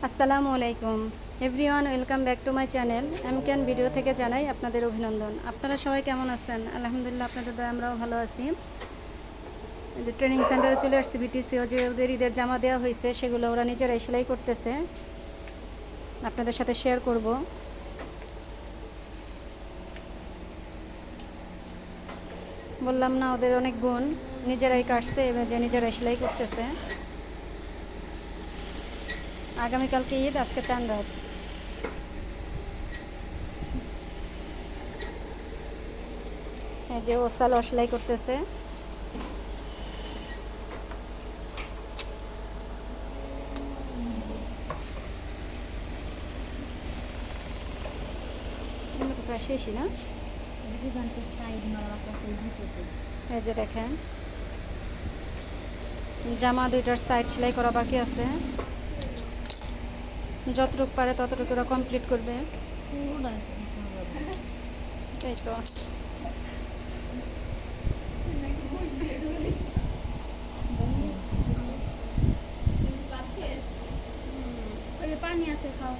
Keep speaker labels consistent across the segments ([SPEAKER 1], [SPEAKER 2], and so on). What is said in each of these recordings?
[SPEAKER 1] আসসালামু আলাইকুম everyone, welcome back to my channel এমকেন ভিডিও থেকে জানাই আপনাদের অভিনন্দন। আপনারা সবাই কেমন আছেন? আলহামদুলিল্লাহ, আপনাদের দয়া আমরাও ভালো আছি। যে ট্রেনিং সেন্টারে চলে আসছি বিটিসিও, যে ওদের ঈদের জামা দেওয়া হয়েছে সেগুলো ওরা নিজেরাই সেলাই করতেছে, আপনাদের সাথে শেয়ার করব। বললাম না, ওদের অনেক গুণ, নিজেরাই কাটছে এবং যে নিজেরাই সেলাই করতেছে। আগামীকালকে ঈদ, আজকে চাঁদ রাত। যে ও সালোয়ার সেলাই করতেছে। প্রায় শেষই না? এই যে দেখেন, জামা দুইটার সাইড সেলাই করা বাকি আছে, যতটুকু পারে ততটুকু ওরা কমপ্লিট করবে। এই তো
[SPEAKER 2] পানি আছে, খাও।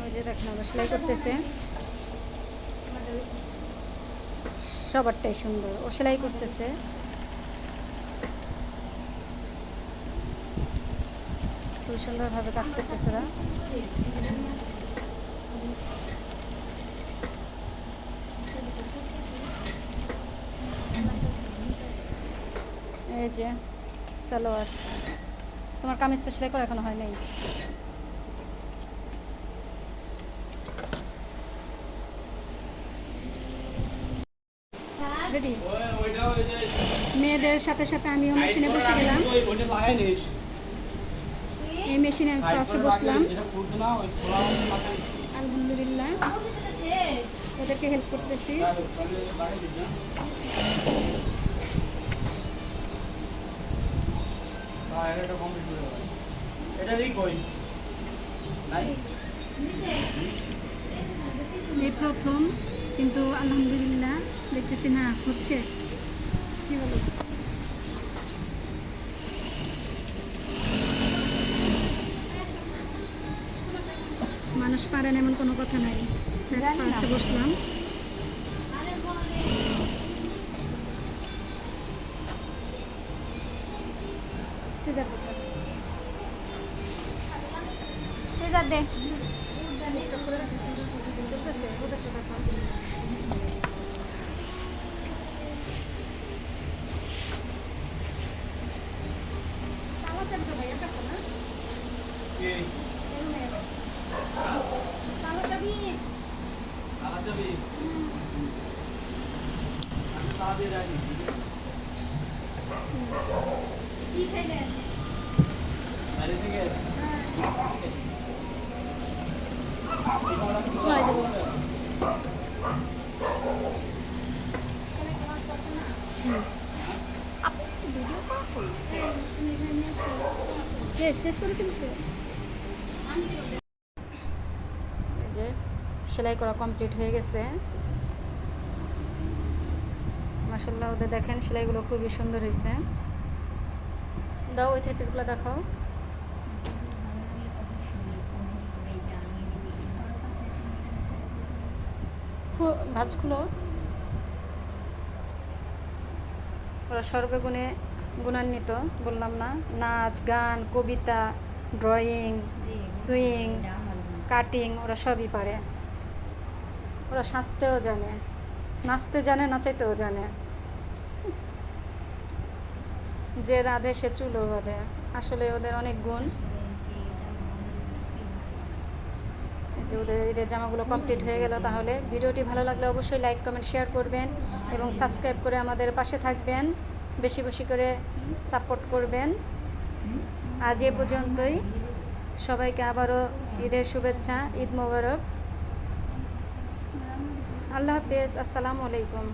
[SPEAKER 1] ওই যে দেখেন ওরা সেলাই করতেছে, সবারটাই সুন্দর। ও সেলাই করতেছে, খুব সুন্দরভাবে কাজ করতেছে ওরা। এই যে সালোয়ার, তোমার কামিজ তো সেলাই করা এখনো হয় নাই। রেডি। মেয়েদের সাথে সাথে আমিও মেশিনে বসে গেলাম। এই মেশিনে আমি ফার্স্টে বসলাম। আলহামদুলিল্লাহ, ওদেরকে হেল্প করতেছি। এই প্রথম, কিন্তু আলহামদুলিল্লাহ দেখতেছি না হচ্ছে। কি বলো? মানুষ পারেন এমন কোনো কথা নাই। ফার্স্টে বসলাম। সিজার করতে
[SPEAKER 2] সিজার দে।
[SPEAKER 1] চলতেছে ওদের সাথে এখন। তালা চাবি ভাইয়ের কাছে না? তালা চাবি। কি খাইলেন? শেষ করে ফেলছে। এই যে সেলাই করা কমপ্লিট হয়ে গেছে। মাশাআল্লাহ, ওদের দেখেন সেলাইগুলো খুবই সুন্দর হয়েছে। দাও ওই থ্রি পিসগুলো দেখাও। ভাঁজ খুলো। ওরা সর্বগুণে গুণান্বিত, বললাম না? নাচ, গান, কবিতা, ড্রয়িং, সুইং, কাটিং ওরা সবই পারে। ওরা সাজতেও জানে, নাচতে জানে, নাচাইতেও জানে। যে রাধে সে চুলো বাঁধে। আসলে ওদের অনেক গুণ। যে ওদের ঈদের জামাগুলো কমপ্লিট হয়ে গেল। তাহলে ভিডিওটি ভালো লাগলে অবশ্যই লাইক, কমেন্ট, শেয়ার করবেন এবং সাবস্ক্রাইব করে আমাদের পাশে থাকবেন। বেশি বেশি করে সাপোর্ট করবেন। আজ এ পর্যন্তই। সবাইকে আবারও ঈদের শুভেচ্ছা, ঈদ মোবারক। আল্লাহ হাফেজ, আসসালামু আলাইকুম।